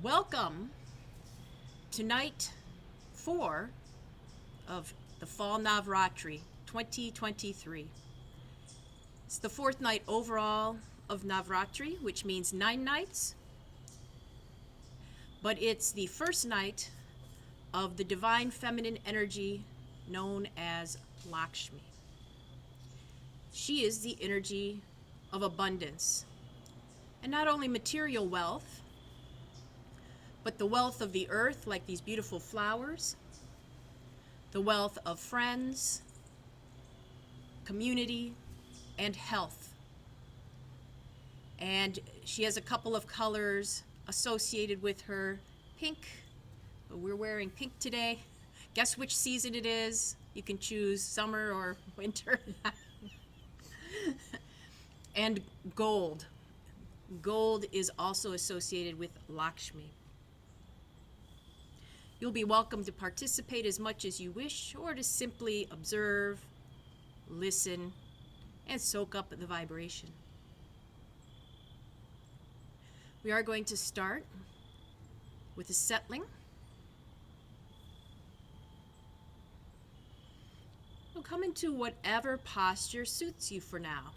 Welcome to night 4 of the Fall Navaratri 2023. It's the 4th night overall of Navaratri, which means 9 nights, but it's the first night of the divine feminine energy known as Lakshmi. She is the energy of abundance, and not only material wealth, but the wealth of the earth, like these beautiful flowers, the wealth of friends, community, and health. And she has a couple of colors associated with her. Pink, we're wearing pink today. Guess which season it is? You can choose summer or winter. And gold. Gold is also associated with Lakshmi. You'll be welcome to participate as much as you wish, or to simply observe, listen, and soak up the vibration. We are going to start with a settling. We'll come into whatever posture suits you for now.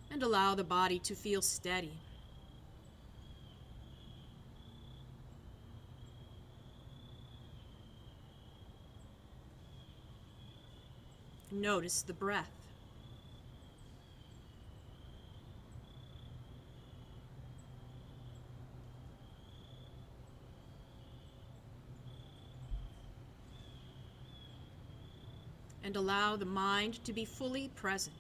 And allow the body to feel steady. Notice the breath. And allow the mind to be fully present.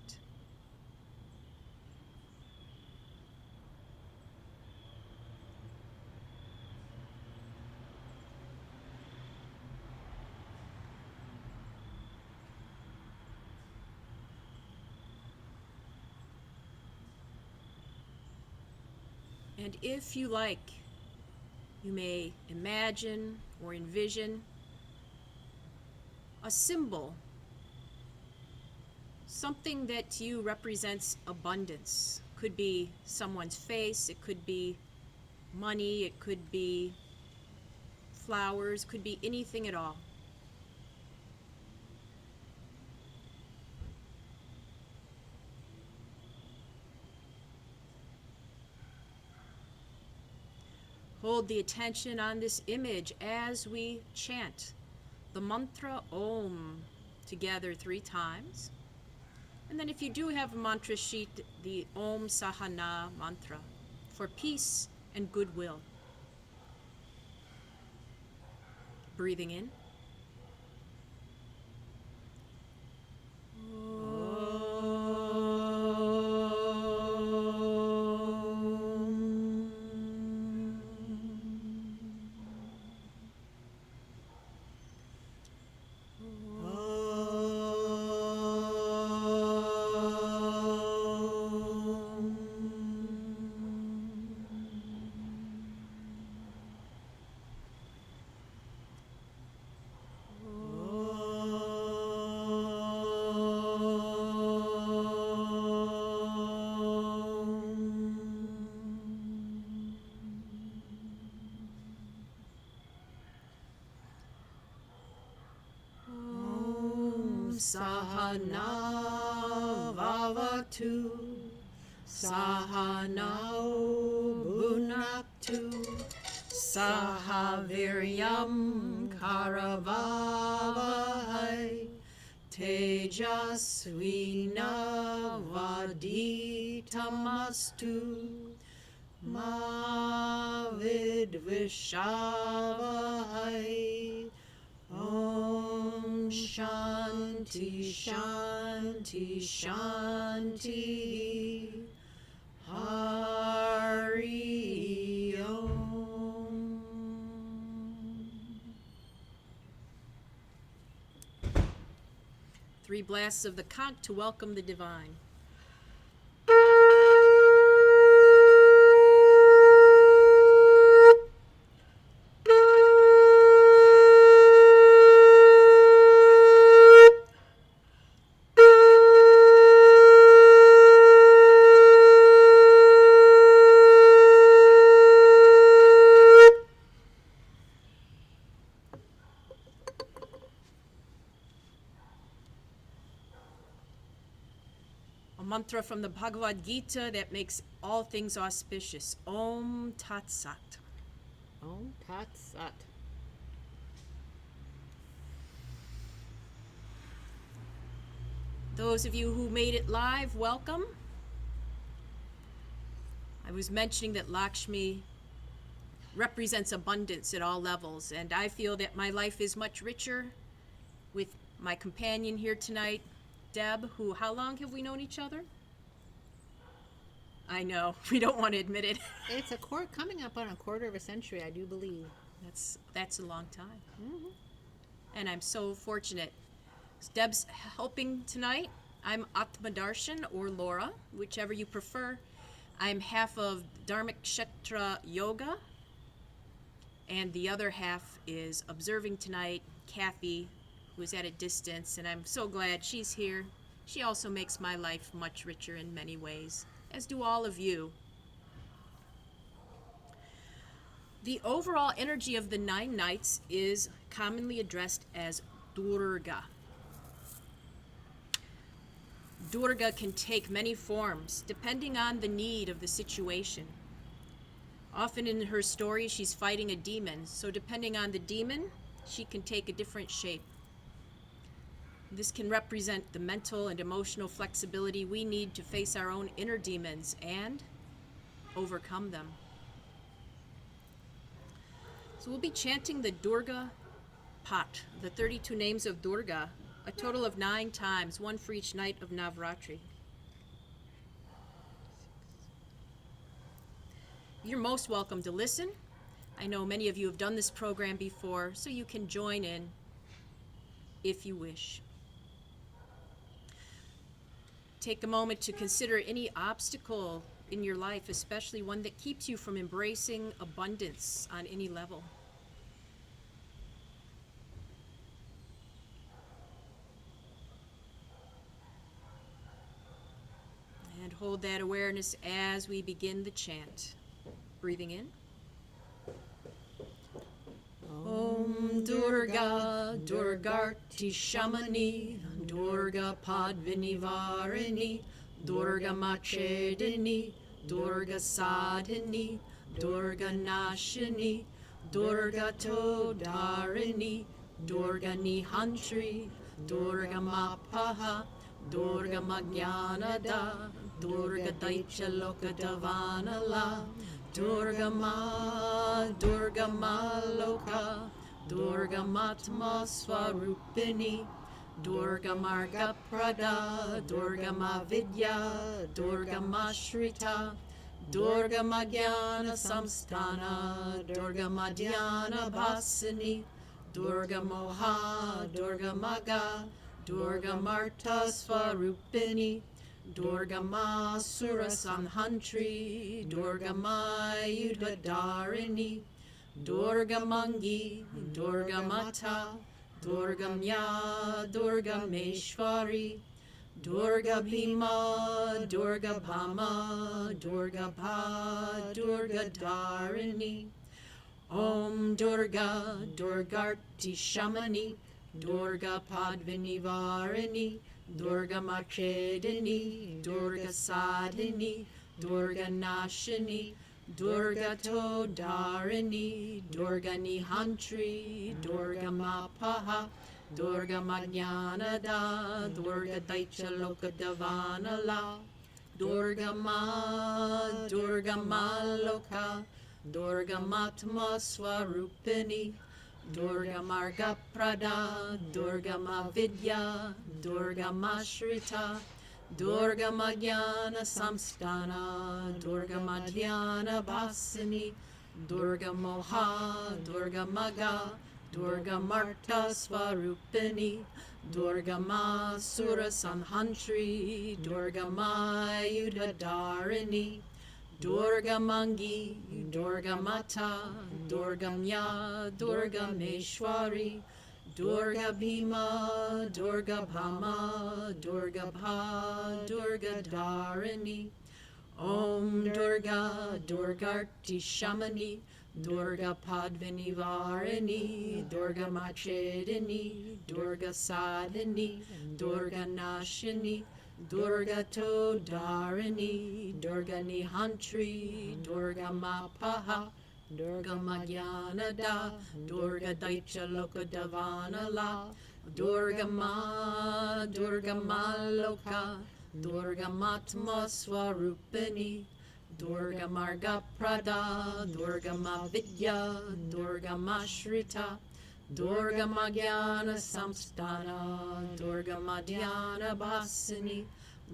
And if you like, you may imagine or envision a symbol, something that to you represents abundance. Could be someone's face, it could be money, it could be flowers, could be anything at all. Hold the attention on this image as we chant the mantra Om together 3 times. And then if you do have a mantra sheet, the Om Sahana mantra for peace and goodwill. Breathing in. Sahana Vavatu Sahanao Bhunaktu Sahaviryam Karavavahai Tejasvinavaditamastu Ma Vidvishavahai Om Shanti Shanti Shanti Hari Om. Three blasts of the conch to welcome the divine. mantra from the Bhagavad Gita that makes all things auspicious. Om Tat Sat. Om Tat Sat. Those of you who made it live, welcome. I was mentioning that Lakshmi represents abundance at all levels, and I feel that my life is much richer with my companion here tonight, Deb, who, how long have we known each other? I know, we don't want to admit it. It's coming up on a quarter of a century, I do believe. That's a long time. Mm-hmm. And I'm so fortunate. Deb's helping tonight. I'm Atmadarshan or Laura, whichever you prefer. I'm half of Dharmic Kshetra Yoga, and the other half is observing tonight, Kathy, who is at a distance, and I'm so glad she's here. She also makes my life much richer in many ways, as do all of you. The overall energy of the 9 nights is commonly addressed as Durga. Durga can take many forms, depending on the need of the situation. Often in her story, she's fighting a demon, so depending on the demon, she can take a different shape. This can represent the mental and emotional flexibility we need to face our own inner demons and overcome them. So we'll be chanting the Durga Pat, the 32 names of Durga, a total of 9 times, one for each night of Navaratri. You're most welcome to listen. I know many of you have done this program before, so you can join in if you wish. Take a moment to consider any obstacle in your life, especially one that keeps you from embracing abundance on any level. And hold that awareness as we begin the chant. Breathing in. Om Durga, Durgarti Shamani, Durga Padvinivarini, Durga Machedini, Durga Sadhini, Durga Nashini, Durga Todarini, Durga Nihantri, Durga Mapaha, Durga Magyanada, Durga Daicha Lokadavanala, Durga Ma Loka, Durga Matma Swarupini, Durga Marga Prada, Durga Ma Vidya, Durga Ma Shrita, Durga Magyana Samstana, Durga Madhyana Bhasini, Durga Moha, Durga Maga, Durga Marta Swarupini, Durga Ma Sura Sanhantri, Durga Ma Yudhadarini, Durga Mangi, Durga Mata, Durga Mya, Durga Meshwari, Durga Bhima, Durga Bhama, Durga Bha, Durga Dharini. Om Durga, Durgarti Shamani, Durga Padvinivarini, Durga Machedini, Durga Sadhini, Durga Nashini, Durga Todarini, Durga Nihantri, Durga Mapaha, Durga Magyanada, Durga Daicha Lokadavanala, Durga Ma Loka, Durga Matma Swarupini, Durga Marga Prada, Durga Ma Vidya, Durga Ma Shrita, Durga Magyana Samstana, Durga Madhyana Bhasini, Durga Moha, Durga Maga, Durga Marta Swarupini, Durga Ma Sura Sanhantri, Durga Ma Yudhadarini, Durga Mangi, Durga Mata, Durga Mya, Durga Meshwari, Durga Bhima, Durga Bhama, Durga Bha, Durga Dharini. Om Durga, Durgarti Shamani, Durga Padvinivarini, Durga Machedini, Durga Sadhini, Durga Nashini, Durga to Dharini, Durga Nihantri, Durga Mapaha, Durga Madhyanada, Durga Daicha Lokadavanala, Durga Ma Loka, Durga Matma Swarupini, Durga Marga Prada, Durga Ma Vidya, Durga Mashrita, Durga Magyana Samstana, Durga Madhyana Bhasini,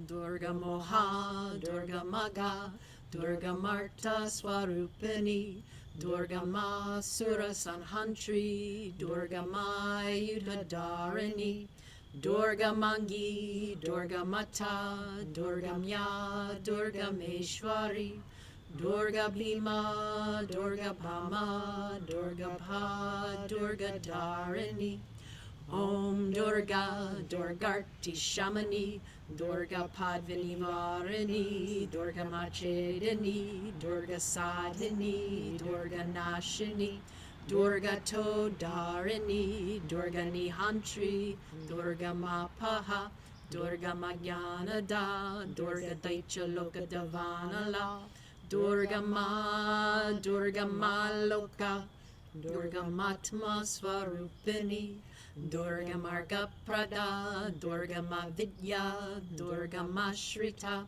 Durga Moha, Durga Maga, Durga Marta Swarupini, Durga Ma Sura Sanhantri, Durga Ma Yudhadarini, Durga Mangi, Durga Mata, Durga Mya, Durga Meshwari, Durga Bhima, Durga Bhama, Durga Bha, Durga Dharini, Om Durga, Durgarti Shamani, Durga Padvini Varini, Durga Machedini, Durga Sadhini, Durga Nashini, Durga Todarini, Durga Nihantri, Durga Mapaha, Durga Magyanada, Durga Daicha Lokadavanala, Durga Ma Loka, Durga Matma Swarupini, Durga Marga Prada, Durga Ma Vidya, Durga Mashrita,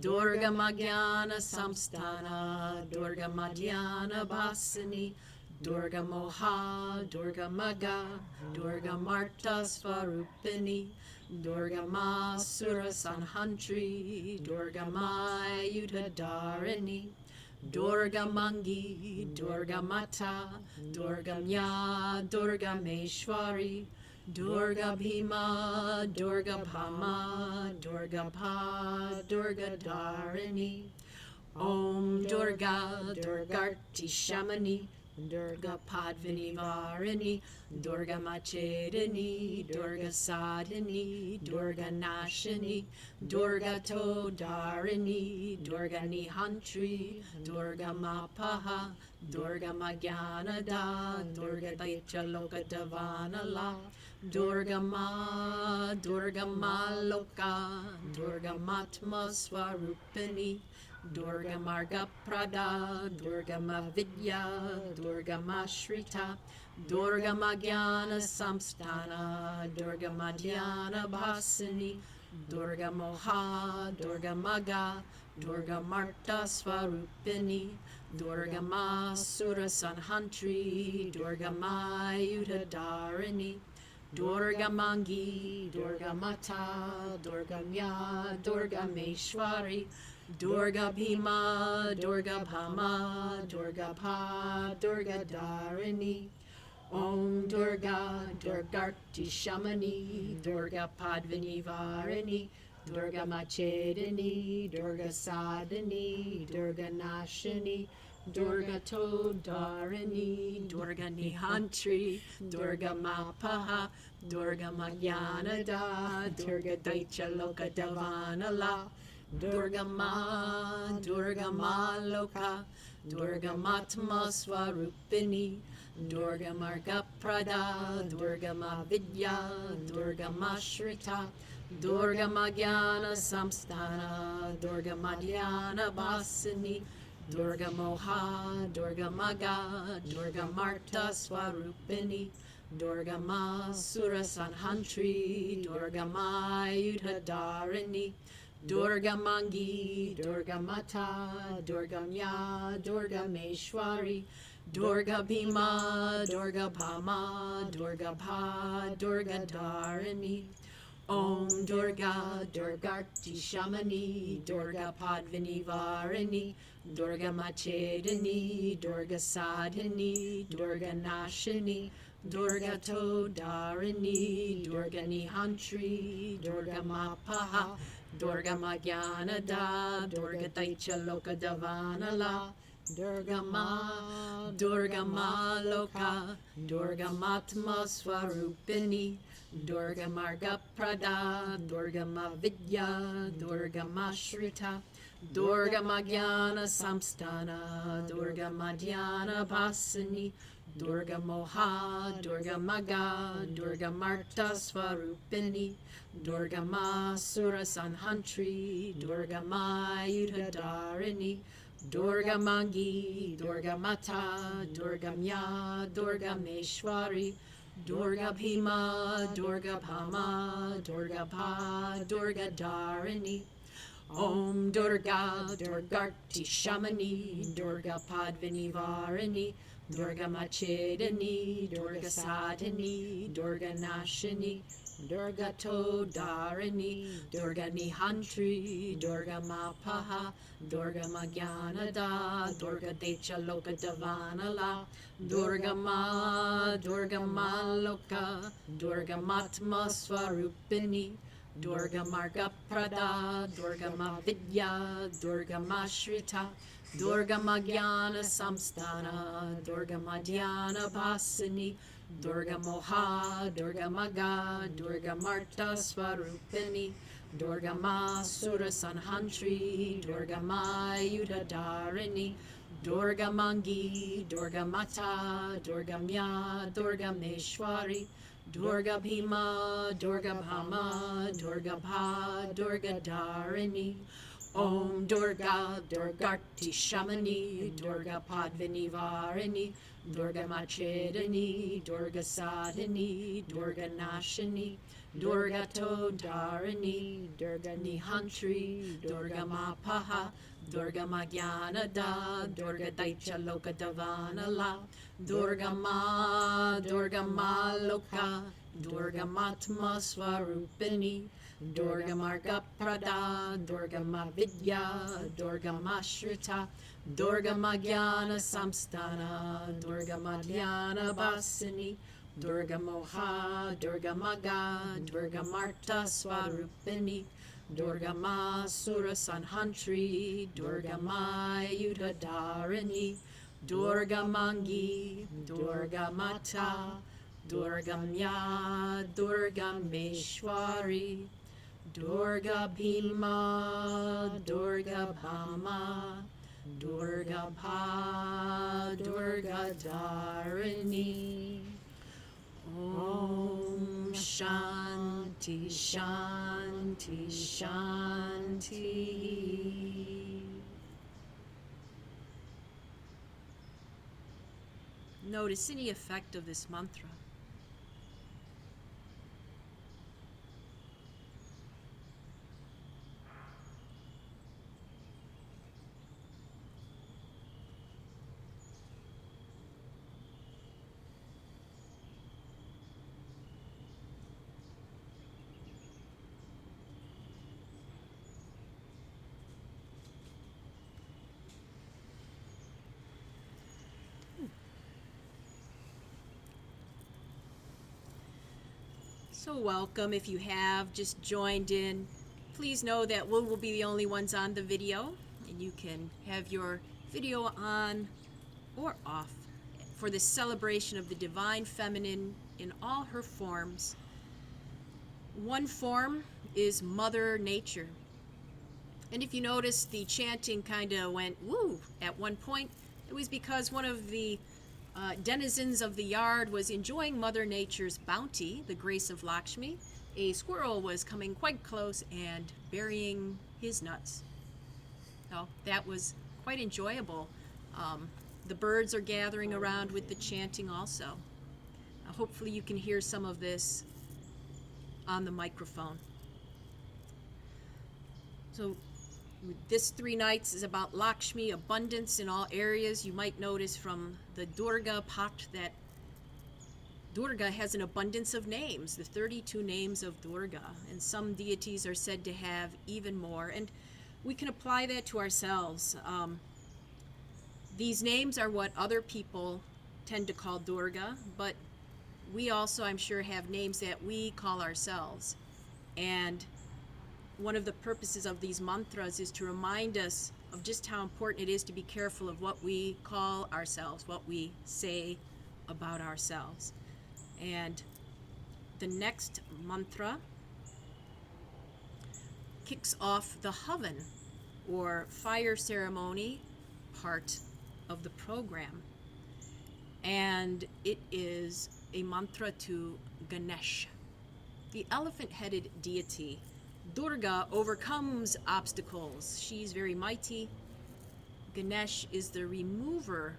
Durga Magyana Samstana, Durga Madhyana Bhasini, Durga Moha, Durga Maga, Durga Marta Swarupini, Durga Ma Sura Sanhantri, Durga Ma Yudhadarini, Durga Mangi, Durga Mata, Durga Mya, Durga Meshwari, Durga Bhima, Durga Bhama, Durga Bha, Durga Dharini, Om Durga, Durgarti Shamani, Durga Padvini Varini, Durga Machedini, Durga Sadhini, Durga Nashini, Durga Todarini, Durga Nihantri, Durga Mapaha, Durga Magyanada, Durga Daicha Lokadavanala, Durga Ma Loka, Durga Matma Swarupini, Durga Marga Prada, Durga Ma Vidya, Durga Mashrita, Durga Magyana Samstana, Durga Madhyana Bhasini, Durga Moha, Durga Maga, Durga Marta Swarupini, Durga Ma Sura Sanhantri, Durga Ma Yudhadarini, Durga Mangi, Durga Mata, Durga Mya, Durga Meshwari, Durga Bhima, Durga Bhama, Durga Bha, Durga Dharini, Om Durga, Durgarti Shamani, Durga Padvini Varini, Durga Machedini, Durga Sadhini, Durga Nashini, Durga Todarini, Durga Nihantri, Durga Mapaha, Durga Magyanada, Durga Daicha Lokadavanala, Durga Ma Loka, Durga Matma Swarupini, Durga Marga Prada, Durga Ma Vidya, Durga Mashrita, Durga Magyana Samstana, Durga Madhyana Bhasini, Durga Moha, Durga Maga, Durga Marta Swarupini, Durga Ma Sura Sanhantri, Durga Ma Yudhadarini, Durga Mangi, Durga Mata, Durga Mya, Durga Meshwari, Durga Bhima, Durga Bhama, Durga Bha, Durga Dharini, Om Durga, Durgarti Shamani, Durga Padvini Varini, Durga Machedini, Durga Sadhini, Durga Nashini, Durga Todarini, Durga Nihantri, Durga Mapaha, Durga Magyanada, Durga Daicha Lokadavanala, Durga Ma Loka, Durga Matma Swarupini, Durga Marga Prada, Durga Ma Vidya, Durga Mashrita, Durga Magyana Samstana, Durga Madhyana Bhasini, Durga Moha, Durga Maga, Durga Marta Swarupini, Durga Ma Sura Sanhantri, Durga Ma Yudhadarini, Durga Mangi, Durga Mata, Durga Mya, Durga Meshwari, Durga Bhima, Durga Bhama, Durga Pa, Durga Dharini. Om Durga, Durgarti Shamani, Durga Padvini Varini, Durga Machedani, Durga Sadhani, Durga Nashini, Durga Todarini, Durga Nihantri, Durga Mapaha, Durga Magyanada, Durga Decha Loka Davanala, Durga Maloka, Durga Matma Swarupini, Durga Marga Prada, Durga Mavidya, Durga Mashrita, Durga Magyana Samstana, Durga Madhyana Bhasini, Durga Moha, Durga Maga, Durga Marta Swarupini, Durga Ma Sura Sanhantri, Durga Ma Yudhadarini, Durga Mangi, Durga Mata, Durga Mya, Durga Meshwari, Durga Bhima, Durga Bhama, Durga Pa, Durga Dharini. Om Durga, Durgarti Shamani, Durga Padvini Varini, Durga Machedani, Durga Sadhani, Durga Nashini, Durga Todarini, Durga Nihantri, Durga Mapaha, Durga Magyanada, Durga Daicha Loka Davanala, Durga Maloka, Durga Matma Swarupini, Durga Marga Prada, Durga Mavidya, Durga Mashrita, Durga Magyana Samstana, Durga Madhyana Basini, Durga Moha, Durga Maga, Durga Marta Swarupini, Durga Ma Sura Sanhantri, Durga Ma Yudhadarini, Durga Mangi, Durga Mata, Durga Mya, Durga Meshwari, Durga Bhima, Durga Bhama, Durga Pa, Durga Dharini. Om Shanti, Shanti, Shanti. Notice any effect of this mantra. So welcome if you have just joined in. Please know that we will be the only ones on the video, and you can have your video on or off for the celebration of the Divine Feminine in all her forms. One form is Mother Nature. And if you notice, the chanting kind of went woo at one point. It was because one of the denizens of the yard was enjoying Mother Nature's bounty, the grace of Lakshmi. A squirrel was coming quite close and burying his nuts. So that was quite enjoyable. The birds are gathering around with the chanting also. Hopefully you can hear some of this on the microphone. So this 3 nights is about Lakshmi, abundance in all areas. You might notice from the Durga Pact that Durga has an abundance of names, the 32 names of Durga, and some deities are said to have even more, and we can apply that to ourselves. These names are what other people tend to call Durga, but we also, I'm sure, have names that we call ourselves. And one of the purposes of these mantras is to remind us of just how important it is to be careful of what we call ourselves, what we say about ourselves. And the next mantra kicks off the havan, or fire ceremony, part of the program. and it is a mantra to Ganesh, the elephant-headed deity. Durga overcomes obstacles. She's very mighty. Ganesh is the remover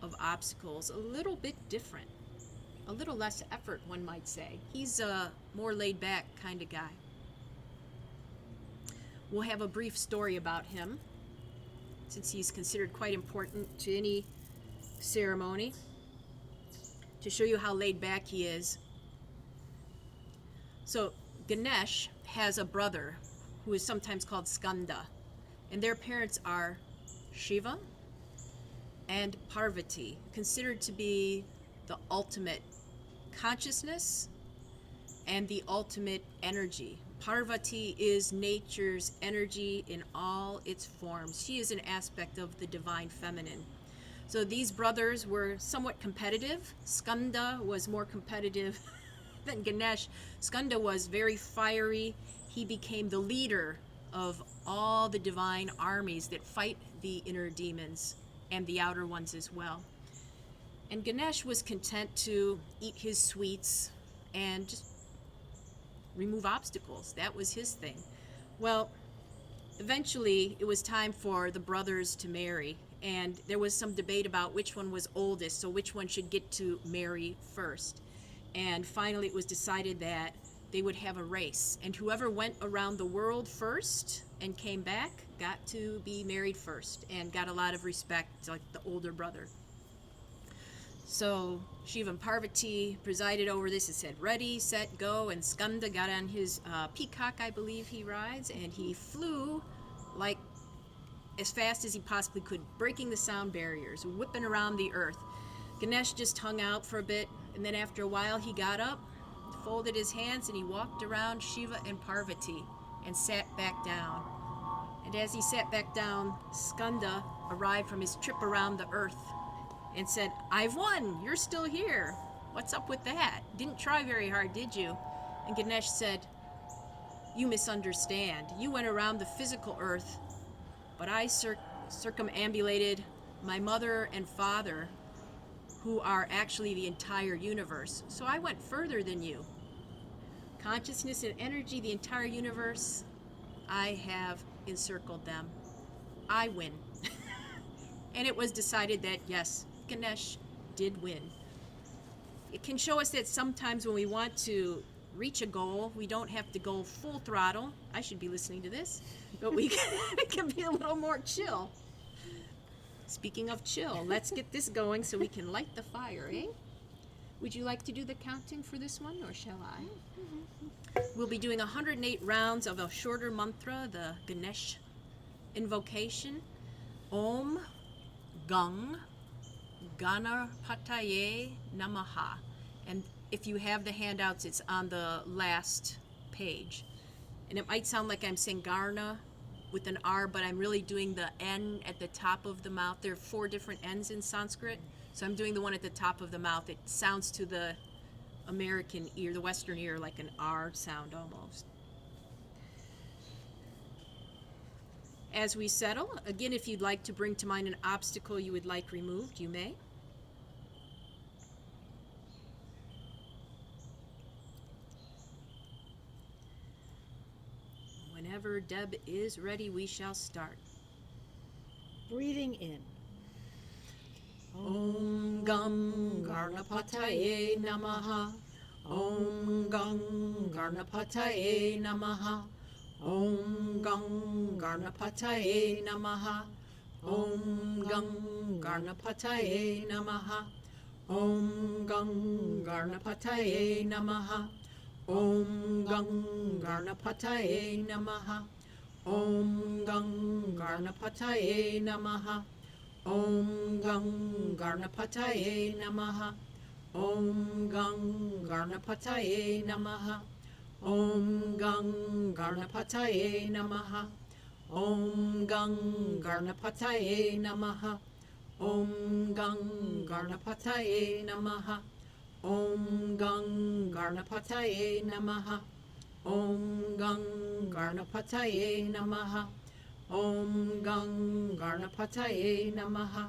of obstacles, a little bit different, a little less effort, one might say. He's a more laid-back kind of guy. We'll have a brief story about him, since he's considered quite important to any ceremony, to show you how laid back he is. So Ganesh has a brother who is sometimes called Skanda, and their parents are Shiva and Parvati, considered to be the ultimate consciousness and the ultimate energy. Parvati is nature's energy in all its forms. She is an aspect of the divine feminine. So these brothers were somewhat competitive. Skanda was more competitive than Ganesh. Skanda was very fiery. He became the leader of all the divine armies that fight the inner demons and the outer ones as well. And Ganesh was content to eat his sweets and just remove obstacles. That was his thing. Well, eventually it was time for the brothers to marry, and there was some debate about which one was oldest, so which one should get to marry first. And finally it was decided that they would have a race, and whoever went around the world first and came back got to be married first and got a lot of respect, like the older brother. So Shiva and Parvati presided over this and said, ready, set, go, and Skanda got on his peacock, I believe he rides, and he flew like as fast as he possibly could, breaking the sound barriers, whipping around the earth. Ganesh just hung out for a bit, and then after a while he got up, folded his hands, and he walked around Shiva and Parvati and sat back down. And as he sat back down, Skanda arrived from his trip around the earth and said, I've won, you're still here. What's up with that? Didn't try very hard, did you? And Ganesh said, you misunderstand. You went around the physical earth, but I circumambulated my mother and father, who are actually the entire universe. So I went further than you. Consciousness and energy, the entire universe, I have encircled them. I win. And it was decided that, yes, Ganesh did win. It can show us that sometimes when we want to reach a goal, we don't have to go full throttle. I should be listening to this, but we can be a little more chill. Speaking of chill, let's get this going so we can light the fire, eh? Would you like to do the counting for this one, or shall I? We'll be doing 108 rounds of a shorter mantra, the Ganesh invocation. Om Gang Ganapataye Namaha. And if you have the handouts, it's on the last page. And it might sound like I'm saying Garna with an R, but I'm really doing the N at the top of the mouth. There are 4 different N's in Sanskrit, so I'm doing the one at the top of the mouth. It sounds to the American ear, the Western ear, like an R sound almost. As we settle, again, if you'd like to bring to mind an obstacle you would like removed, you may. Whenever Deb is ready, we shall start. Breathing in. Om Gam Garnapataye Namaha. Om Gam Garnapataye Namaha. Om Gam Garnapataye Namaha. Om Gam Garnapataye Namaha. Om Gam Garnapataye Namaha. Om Gam Garnapataye Namaha. Om Gam Garnapataye Namaha. Om Gam Garnapataye Namaha. Om Gam Garnapataye Namaha. Om Gam Garnapataye Namaha. Om Gam Garnapataye Namaha. Om Gam Garnapataye Namaha. Om Gam Garnapataye Namaha. Om Gam Garnapataye Namaha. Om Gam Garnapataye Namaha.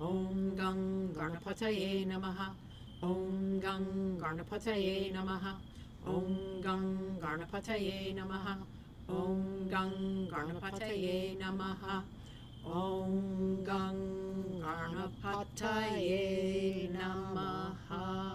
Om Gang Ganapataye Namaha. Om Gang Ganapataye Namaha. Om Gang Ganapataye Namaha. Om Gang Ganapataye Namaha. Om Gang Ganapataye Namaha.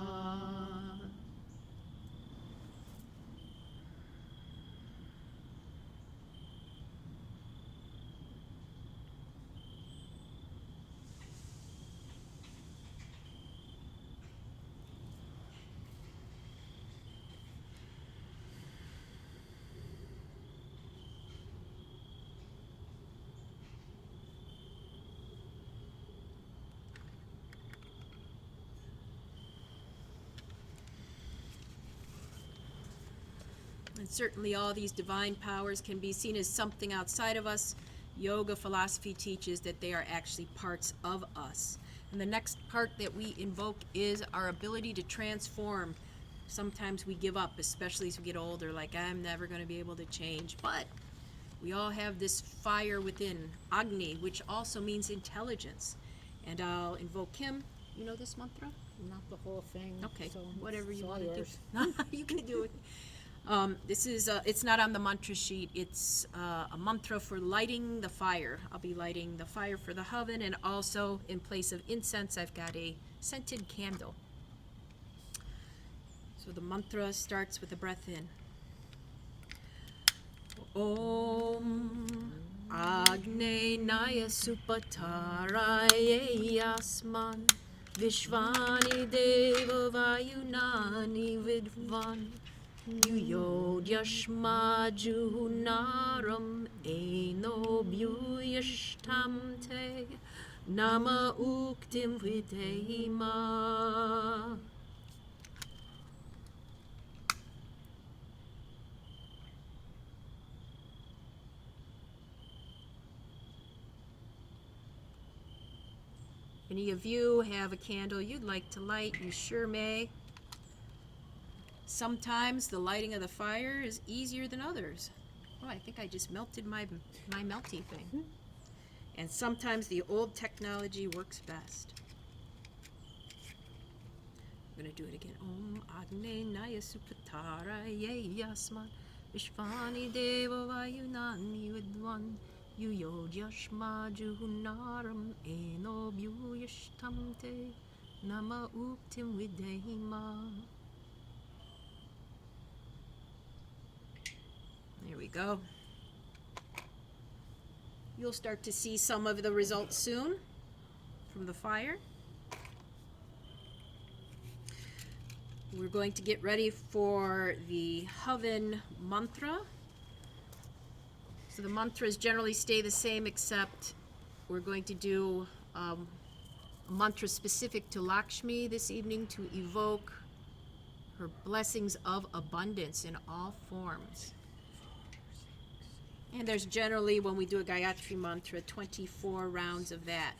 And certainly all these divine powers can be seen as something outside of us. Yoga philosophy teaches that they are actually parts of us. And the next part that we invoke is our ability to transform. Sometimes we give up, especially as we get older, like I'm never going to be able to change. But we all have this fire within, Agni, which also means intelligence. And I'll invoke him. You know this mantra? Not the whole thing. Okay, so whatever you it's all want to yours. do. You can do it. This is, it's not on the mantra sheet. It's a mantra for lighting the fire. I'll be lighting the fire for the havan, and also in place of incense, I've got a scented candle. So the mantra starts with a breath in. Om Agne Naya Supataraye Yasman Vishvani Deva Vayunani Vidvan Yuyod Yashma Juhunaram Eno Bhuyashtamte Nama Uktim Videhima. Any of you have a candle you'd like to light, you sure may. Sometimes the lighting of the fire is easier than others. Oh, I think I just melted my melty thing. And sometimes the old technology works best. I'm going to do it again. Om Agne Naya Supatara Ye Yasman Vishvani Deva Vayunani Vidvan Yuyod Yashma Juhunaram Eno Bhuyashtamte Nama Uktim Videhima. There we go. You'll start to see some of the results soon from the fire. We're going to get ready for the havan mantra. So the mantras generally stay the same, except we're going to do a mantra specific to Lakshmi this evening to evoke her blessings of abundance in all forms. And there's generally, when we do a Gayatri mantra, 24 rounds of that.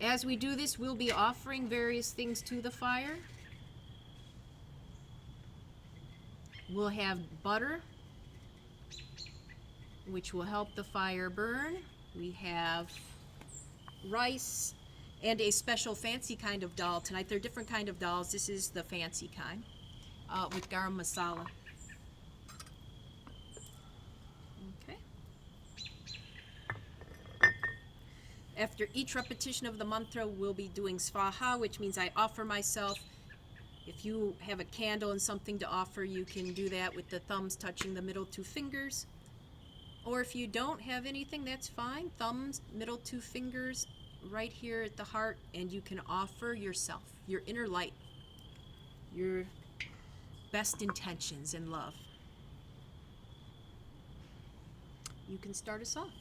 As we do this, we'll be offering various things to the fire. We'll have butter, which will help the fire burn. We have rice and a special fancy kind of dal. Tonight there are different kind of dals. This is the fancy kind with garam masala. Okay. After each repetition of the mantra, we'll be doing svaha, which means I offer myself. If you have a candle and something to offer, you can do that with the thumbs touching the middle two fingers. Or if you don't have anything, that's fine. Thumbs, middle two fingers, right here at the heart, and you can offer yourself, your inner light, your best intentions and love. You can start us off.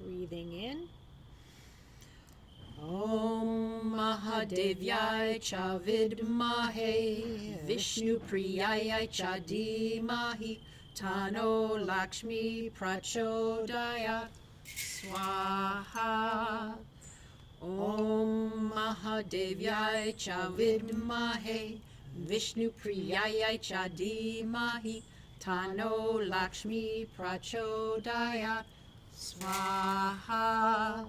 Breathing in. Om Mahadevyai cha vidmahe Vishnu Priyai cha dhimahi Tano Lakshmi prachodayat Swaha. Om Mahadevyai cha vidmahe Vishnu Priyai cha dhimahi Tano Lakshmi Prachodayat Swaha.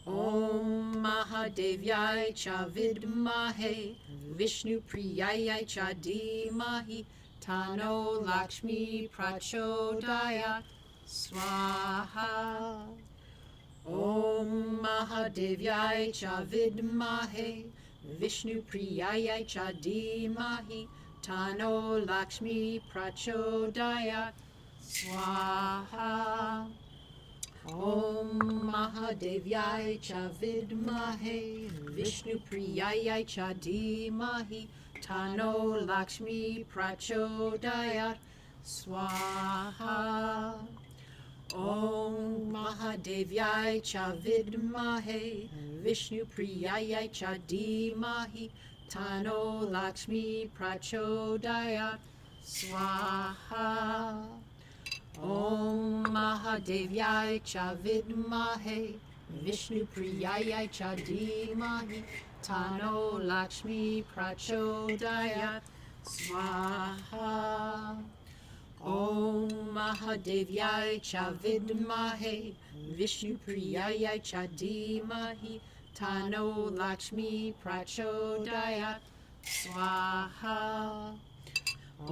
Om Mahadevyai cha vidmahe Vishnu Priyayai cha dhimahi Tano Lakshmi Prachodayat Swaha. Om Mahadevyai cha vidmahe Vishnu Priyayai cha dhimahi Tano Lakshmi Prachodayat Swaha. Om Mahadevyai cha vidmahe Vishnu Priyayai cha dhimahi Tano Lakshmi Prachodayat Swaha. Om Mahadevyai cha vidmahe Vishnu Priyayai cha dhimahi Tano Lakshmi Prachodayat Swaha. Om Mahadevyai cha vidmahe Vishnu Priyayai cha dhimahi Tano Lakshmi Prachodayat Swaha. Om Mahadevyai cha vidmahe Vishnu Priyayai cha dhimahi Tano Lakshmi Prachodayat Swaha.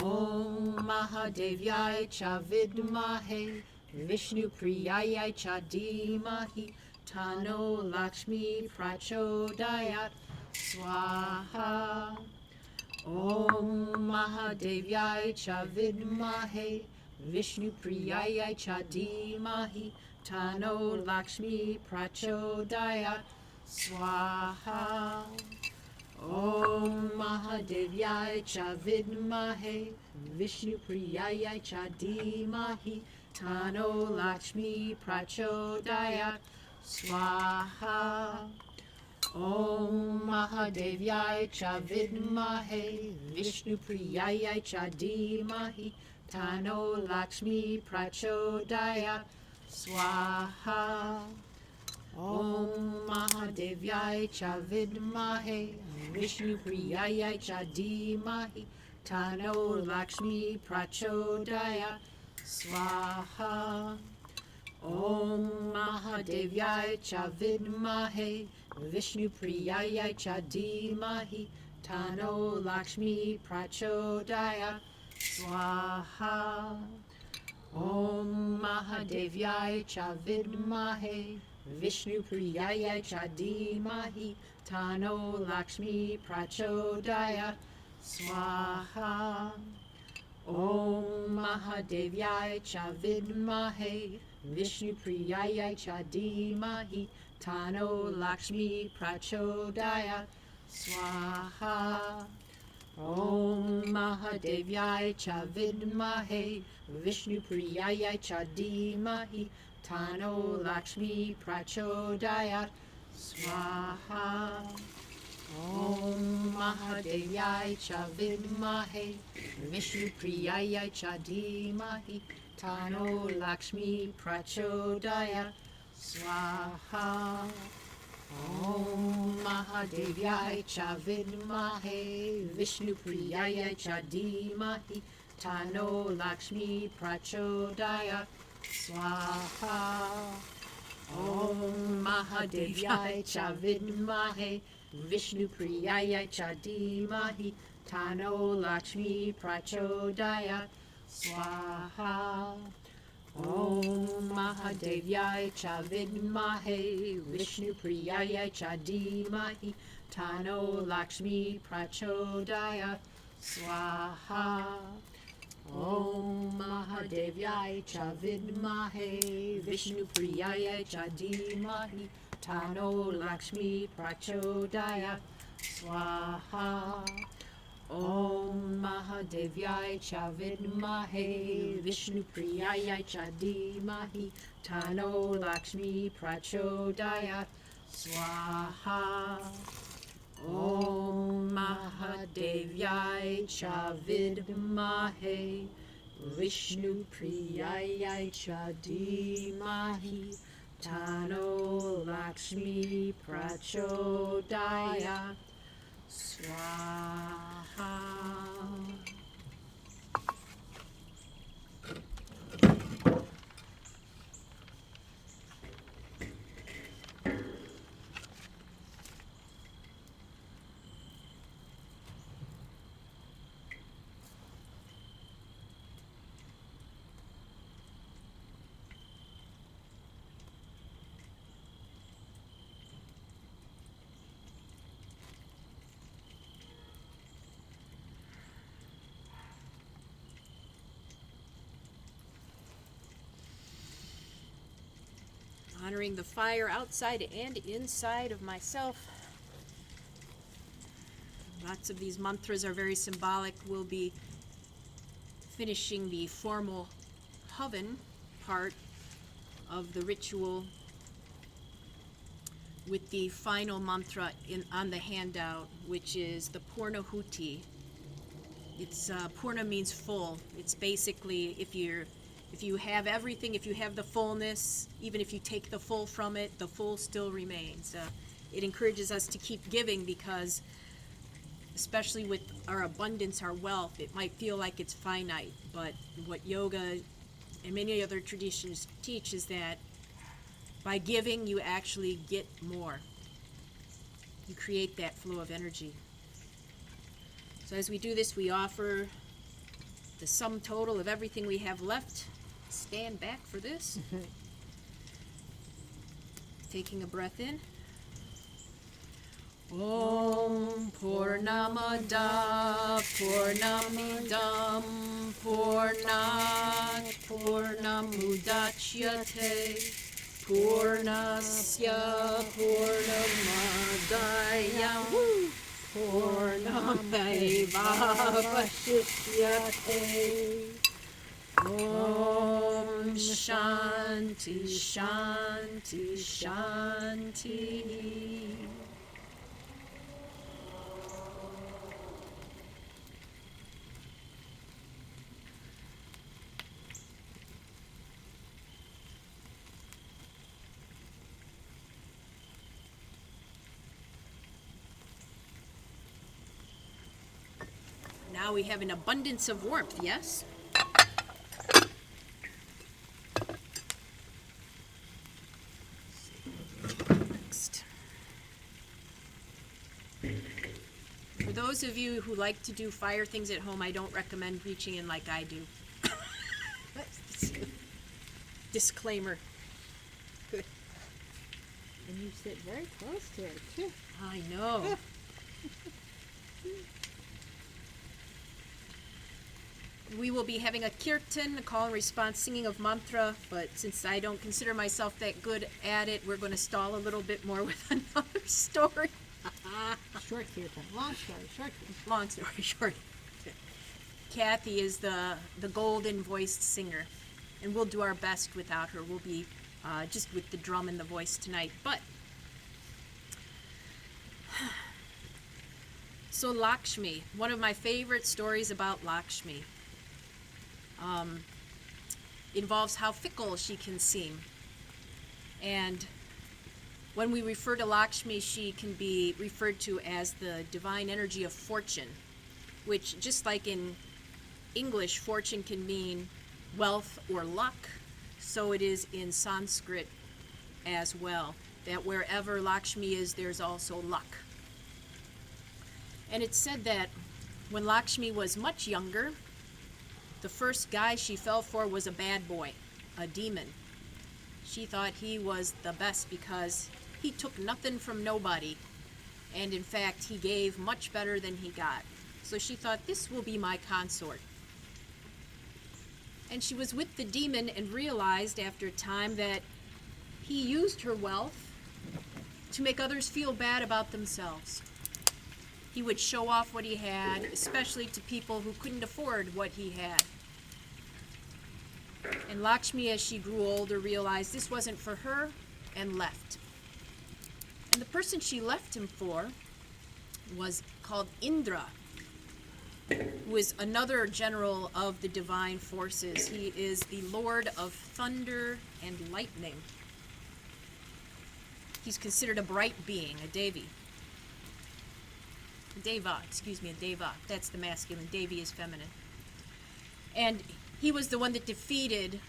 Om Mahadevyai cha vidmahe Vishnu Priyayai cha dhimahi Tano Lakshmi Prachodayat Swaha. Om Mahadevyai cha vidmahe Vishnu Priyayai cha dhimahi Tano Lakshmi Prachodayat Swaha. Om Mahadevyai cha vidmahe Vishnu Priyayai cha dhimahi Tano Lakshmi Prachodayat Swaha. Om Mahadevyai cha vidmahe Vishnu Priyayai cha dhimahi Tano Lakshmi Prachodayat Swaha. Om Mahadevyai cha vidmahe Vishnu Priyayai cha dhimahi Tano Lakshmi Prachodayat Swaha. Om Mahadevyai cha vidmahe Vishnu Priyayai cha dhimahi Tano Lakshmi Prachodayat Swaha. Om Mahadevyai cha vidmahe Vishnu Priyayai cha dhimahi Tano Lakshmi Prachodayat Swaha. Om Mahadevyai cha vidmahe Vishnu Priyayai cha dhimahi Tano Lakshmi Prachodayat Swaha. Om Mahadevyai cha vidmahe Vishnu Priyayai cha dhimahi Tano Lakshmi Prachodayat Swaha. Om Mahadevyai cha vidmahe Vishnu Priyayai cha dhimahi Tano Lakshmi Prachodayat Swaha. Om Mahadevyai cha vidmahe Vishnu Priyayai cha dhimahi Tano Lakshmi Prachodayat Swaha. Om Mahadevyai cha vidmahe Vishnu Priyayai cha dhimahi Tano Lakshmi Prachodayat Swaha. Om Mahadevyai cha vidmahe Vishnu Priyayai cha dhimahi Tano Lakshmi Prachodayat Swaha. Om Mahadevyai cha vidmahe Vishnu Priyayai cha dhimahi Tano Lakshmi Prachodayat Swaha. Om Mahadevyai cha vidmahe Vishnu Priyayai cha dhimahi Tano Lakshmi Prachodayat Swaha. Om Mahadevyai cha vidmahe Vishnu Priyayai cha dhimahi Tano Lakshmi Prachodayat Swaha. honoring the fire outside and inside of myself. Lots of these mantras are very symbolic. We'll be finishing the formal havan part of the ritual with the final mantra on the handout, which is the Purnahuti. It's Purna means full. It's basically if you have everything, if you have the fullness, even if you take the full from it, the full still remains. It encourages us to keep giving because, especially with our abundance, our wealth, it might feel like it's finite. But what yoga and many other traditions teach is that by giving, you actually get more. You create that flow of energy. So as we do this, we offer the sum total of everything we have left. Stand back for this. Taking a breath in. Om Purnamada Purnamidam Purnat Purnamudachyate Purnasya Purnamadaya Purnamevavashishyate. Om Shanti Shanti Shanti. Now we have an abundance of warmth, yes? Next. For those of you who like to do fire things at home, I don't recommend reaching in like I do. Disclaimer. Good. And you sit very close to it, too. I know. We will be having a kirtan, a call and response, singing of mantra, but since I don't consider myself that good at it, we're going to stall a little bit more with another story. Short kirtan. Long story, short kirtan. Long story short. Kathy is the golden voiced singer, and we'll do our best without her. We'll be just with the drum and the voice tonight. But so Lakshmi, one of my favorite stories about Lakshmi, involves how fickle she can seem. And when we refer to Lakshmi, she can be referred to as the divine energy of fortune, which, just like in English, fortune can mean wealth or luck, so it is in Sanskrit as well, that wherever Lakshmi is, there's also luck. And it's said that when Lakshmi was much younger, the first guy she fell for was a bad boy, a demon. She thought he was the best because he took nothing from nobody, and in fact, he gave much better than he got. So she thought, this will be my consort. And she was with the demon and realized after a time that he used her wealth to make others feel bad about themselves. He would show off what he had, especially to people who couldn't afford what he had. And Lakshmi, as she grew older, realized this wasn't for her and left. And the person she left him for was called Indra, who is another general of the divine forces. He is the lord of thunder and lightning. He's considered a bright being, a Devi. Deva, a Deva. That's the masculine. Devi is feminine. And he was the one that defeated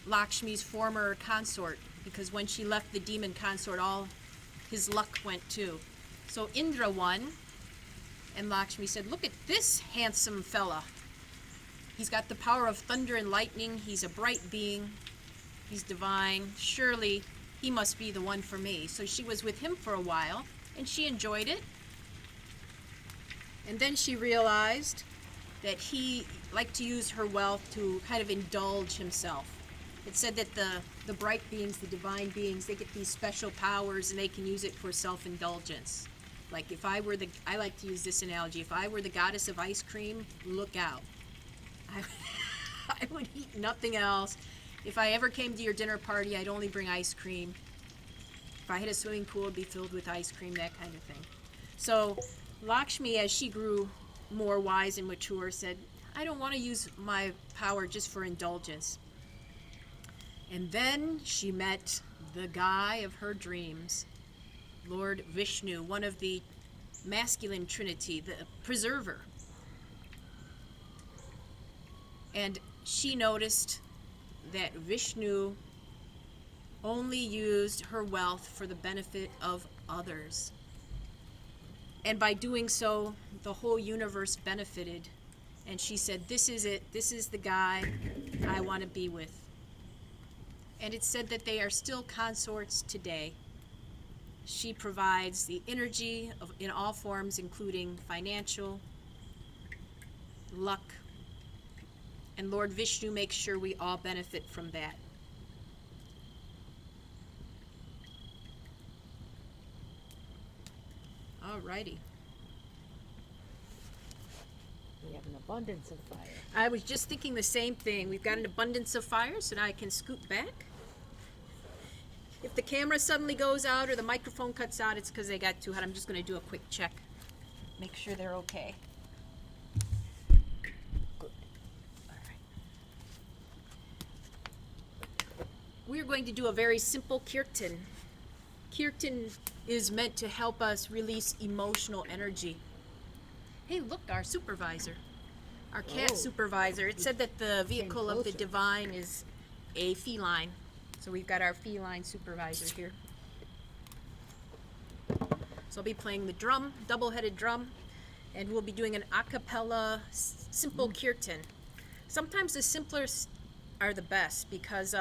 Lakshmi's former consort, because when she left the demon consort, all his luck went too. So Indra won, and Lakshmi said, look at this handsome fella. He's got the power of thunder and lightning. He's a bright being. He's divine. Surely he must be the one for me. So she was with him for a while, and she enjoyed it. And then she realized that he liked to use her wealth to kind of indulge himself. It said that the bright beings, the divine beings, they get these special powers and they can use it for self-indulgence. Like if I were I like to use this analogy, if I were the goddess of ice cream, look out. I, I would eat nothing else. If I ever came to your dinner party, I'd only bring ice cream. If I had a swimming pool, it'd be filled with ice cream, that kind of thing. So Lakshmi, as she grew more wise and mature, said, I don't want to use my power just for indulgence. And then she met the guy of her dreams, Lord Vishnu, one of the masculine trinity, the preserver. And she noticed that Vishnu only used her wealth for the benefit of others. And by doing so, the whole universe benefited. And she said, this is it. This is the guy I want to be with. And it's said that they are still consorts today. She provides the energy in all forms, including financial, luck, and Lord Vishnu makes sure we all benefit from that. Alrighty. We have an abundance of fire. I was just thinking the same thing. We've got an abundance of fire, so now I can scoot back. If the camera suddenly goes out or the microphone cuts out, it's because they got too hot. I'm just going to do a quick check. Make sure they're okay. Good. All right. We're going to do a very simple kirtan. Kirtan is meant to help us release emotional energy. Hey, look, our supervisor. Our cat supervisor. It said that the vehicle of the divine is a feline. So we've got our feline supervisor here. So I'll be playing the drum, double-headed drum, and we'll be doing an a cappella simple kirtan. Sometimes the simplest are the best because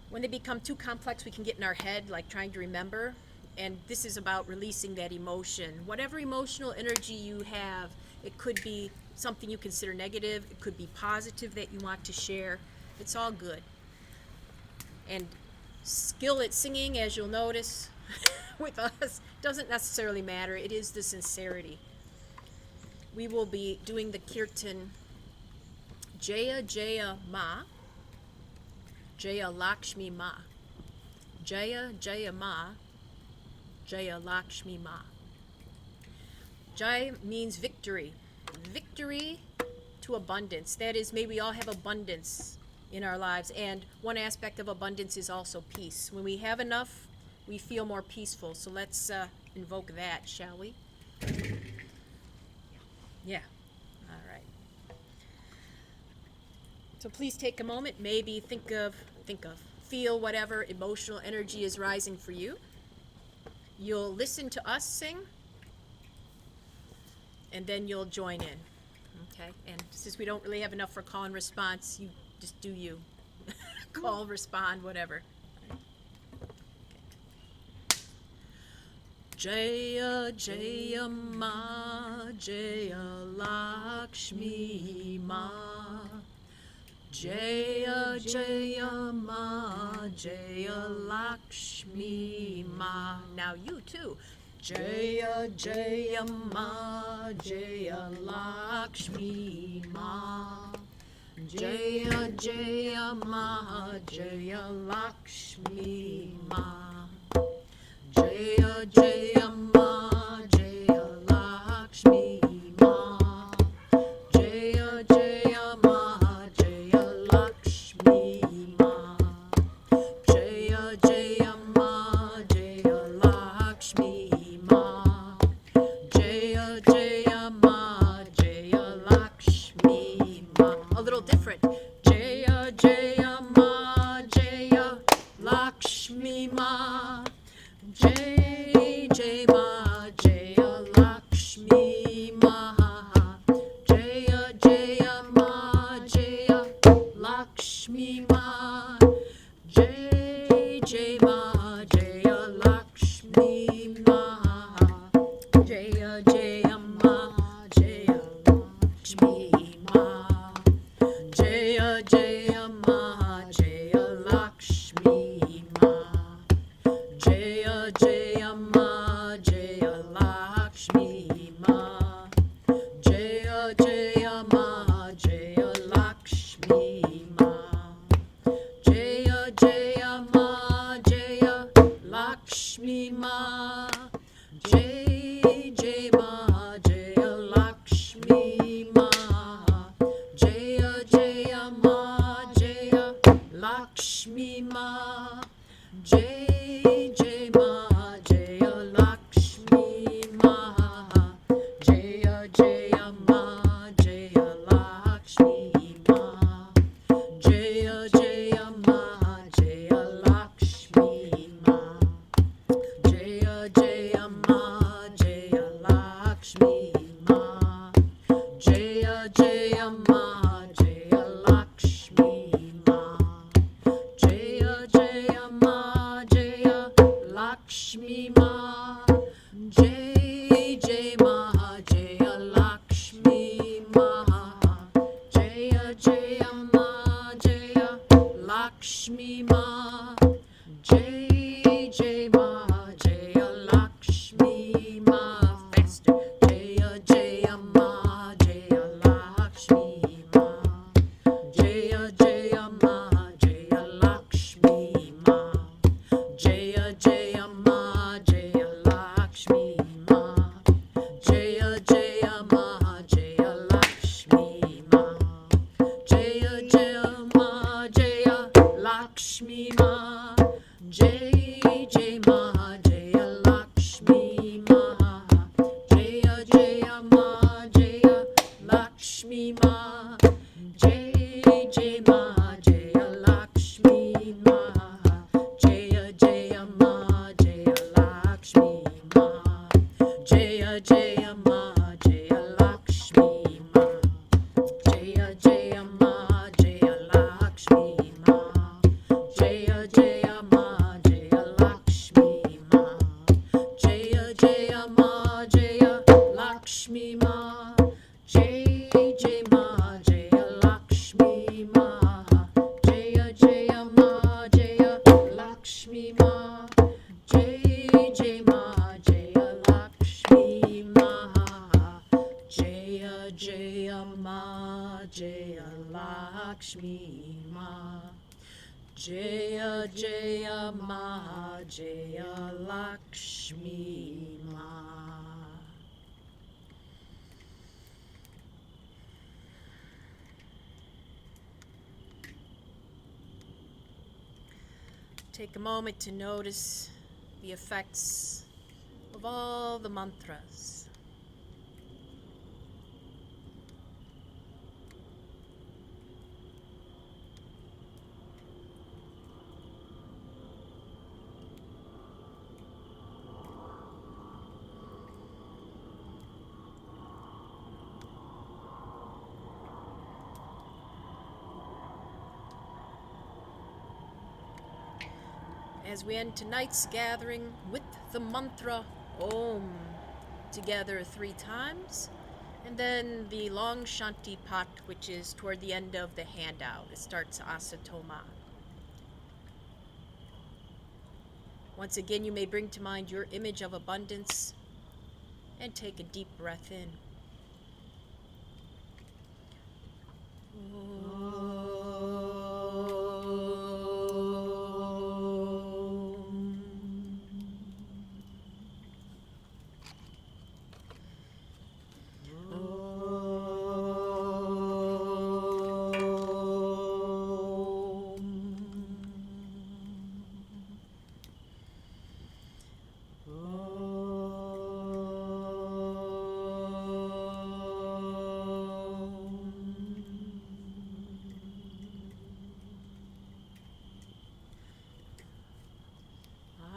when they become too complex, we can get in our head, like trying to remember. And this is about releasing that emotion. Whatever emotional energy you have, it could be something you consider negative, it could be positive that you want to share. It's all good. And skill at singing, as you'll notice with us, doesn't necessarily matter. It is the sincerity. We will be doing the kirtan Jaya Jaya Maa, Jaya Lakshmi Maa, Jaya Jaya Maa, Jaya Lakshmi Maa. Jai means victory. Victory to abundance. That is, may we all have abundance in our lives. And one aspect of abundance is also peace. When we have enough, we feel more peaceful. So let's invoke that, shall we? Yeah. All right. So please take a moment. Maybe feel whatever emotional energy is rising for you. You'll listen to us sing, and then you'll join in. Okay? And since we don't really have enough for call and response, you just do you. Call, respond, whatever. Jaya Jaya Ma, Jaya Lakshmi Ma, Jaya Jaya Ma, Jaya Lakshmi Ma. Now you too. Jaya Jaya Ma, Jaya Lakshmi Ma, Jaya Jaya Ma, Jaya Lakshmi Ma, Jaya Jaya Ma, Jaya Lakshmi Ma, Jaya Jaya Ma, Jaya Lakshmi Ma, Jaya Jaya Ma, Jaya Lakshmi Ma, Jaya Jaya Ma, Jaya Lakshmi Ma. A little different. Jaya Jaya Ma, Jaya Lakshmi Ma, Jai Jai Ma, Jaya Lakshmi Ma, Jaya Jaya Ma, Jaya Lakshmi Ma, Jai Jai Ma, Jaya Lakshmi Ma, Jaya Jaya Ma, Jaya Lakshmi Ma, Jaya Jaya Ma, Jaya Lakshmi Maa. Jai Jai Maa, Jaya Lakshmi Maa. Jaya Jaya Maa, Jaya Lakshmi Maa. Jaya Jaya Maa, Jaya Lakshmi Maa. Jaya Jaya Maa, Jaya Lakshmi Maa. Jaya Jaya Maa, Jaya Lakshmi Maa. Jaya Jaya Maa, Jaya Lakshmi Maa. Jai Jai Maa, Jaya Lakshmi Maa. Jaya Jaya Maa, Jaya Lakshmi Maa. Jai Jai Maa, Jaya Lakshmi Maa. Faster. Jaya Jaya Maa, Jaya Lakshmi Maa. Jaya Jaya Maa, Jaya Lakshmi Maa. Jaya Jaya Maa, Jaya Lakshmi Maa. Jaya Jaya Maa, Jaya Lakshmi Maa. Jaya Jaya Maa, Jaya Lakshmi Maa. Jai Jai Maa, Jaya Lakshmi Maa. Jaya Jaya Maa, Jaya Lakshmi Maa. Jai Jai Maa, Jaya Lakshmi Maa. Jaya Jaya Maa, Jaya Lakshmi Maa. Jaya Jaya Maa, Jaya Lakshmi Maa. Jaya Jaya Maa, Jaya Lakshmi Maa. Jaya Jaya Maa, Jaya Lakshmi Maa. Jaya Jaya Maa, Jaya Lakshmi Maa. Jai Jai Maa, Jaya Lakshmi Maa. Jaya Jaya Maa, Jaya Lakshmi Maa. Jai Jai Maa, Jaya Lakshmi Maa. Jaya Jaya Maa, Jaya Lakshmi Maa. Jaya Jaya Maa, Jaya Lakshmi Maa. Take a moment to notice the effects of all the mantras. As we end tonight's gathering with the mantra Om together 3 times, and then the long Shanti Pat, which is toward the end of the handout. It starts Asatoma. Once again, you may bring to mind your image of abundance and take a deep breath in.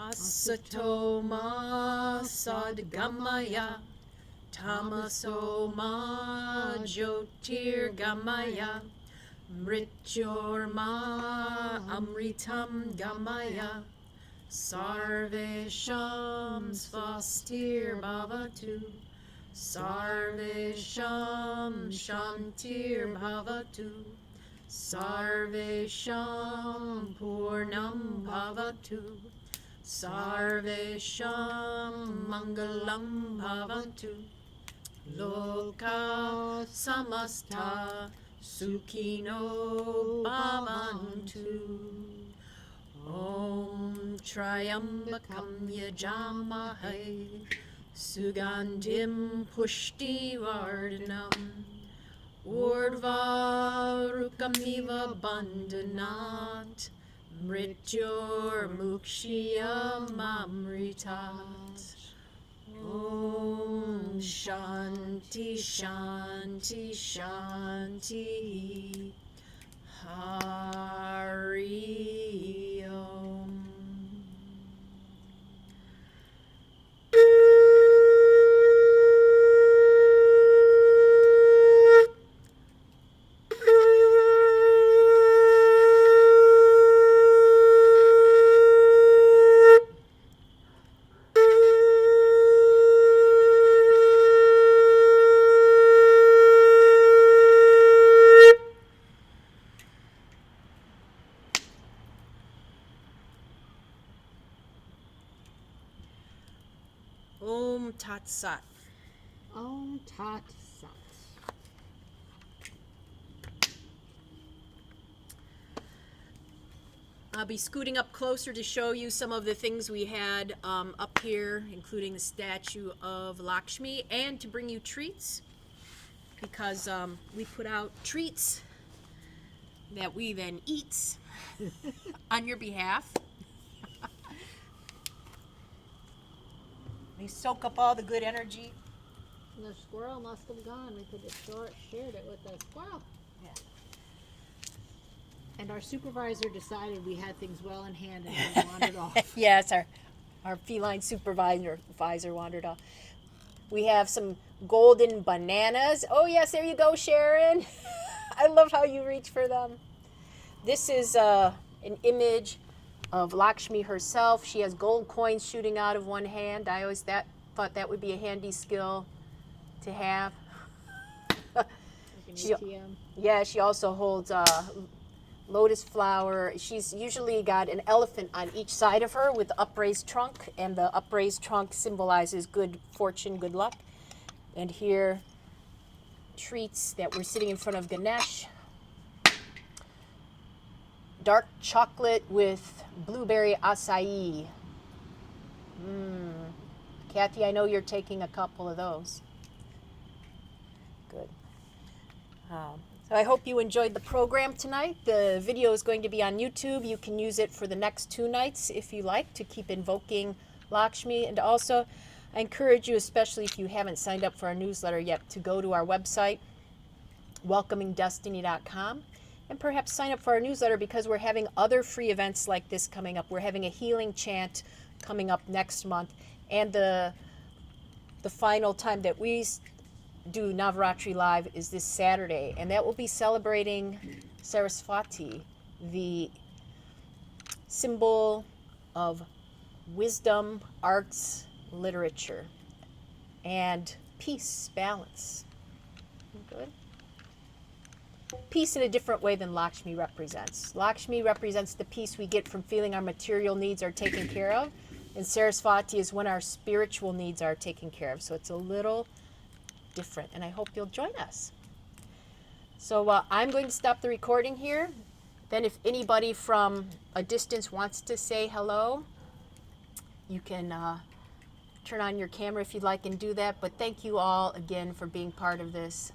Asatoma sadgamaya, tamasoma jyotirgamaya, mrityorma amritam gamaya, sarvesham svastir bhavatu, sarvesham shantir bhavatu, sarvesham purnam bhavatu, Sarvesham Mangalam Bhavantu, Loka Samasta Sukhino Bhavantu. Om Triambakam Yajamahe Sugandhim Pushti Vardhanam Urdvarukamiva Bandhanat Mrityurmukshiyamamritat. Om Shanti Shanti Shanti. Hari Om. Om Tat Sat. Om Tat Sat. I'll be scooting up closer to show you some of the things we had up here, including the statue of Lakshmi, and to bring you treats, because we put out treats that we then eat on your behalf. They soak up all the good energy. The squirrel must have gone. We could have shared it with the squirrel. Yeah. And our supervisor decided we had things well in hand and he wandered off. Yes, our feline supervisor wandered off. We have some golden bananas. Oh yes, there you go, Sharon. I love how you reach for them. This is an image of Lakshmi herself. She has gold coins shooting out of one hand. I always thought that would be a handy skill to have. Like an ATM. Yeah, she also holds lotus flower. She's usually got an elephant on each side of her with the upraised trunk, and the upraised trunk symbolizes good fortune, good luck. And here, treats that we're sitting in front of Ganesh. Dark chocolate with blueberry acai. Kathy, I know you're taking a couple of those. Good. So I hope you enjoyed the program tonight. The video is going to be on YouTube. You can use it for the next 2 nights if you like, to keep invoking Lakshmi. And also, I encourage you, especially if you haven't signed up for our newsletter yet, to go to our website, welcomingdestiny.com, and perhaps sign up for our newsletter, because we're having other free events like this coming up. We're having a healing chant coming up next month, and the final time that we do Navaratri Live is this Saturday, and that will be celebrating Saraswati, the symbol of wisdom, arts, literature, and peace, balance. Good. Peace in a different way than Lakshmi represents. Lakshmi represents the peace we get from feeling our material needs are taken care of, and Saraswati is when our spiritual needs are taken care of. So it's a little different, and I hope you'll join us. So I'm going to stop the recording here. Then if anybody from a distance wants to say hello, you can turn on your camera if you'd like and do that. But thank you all again for being part of this.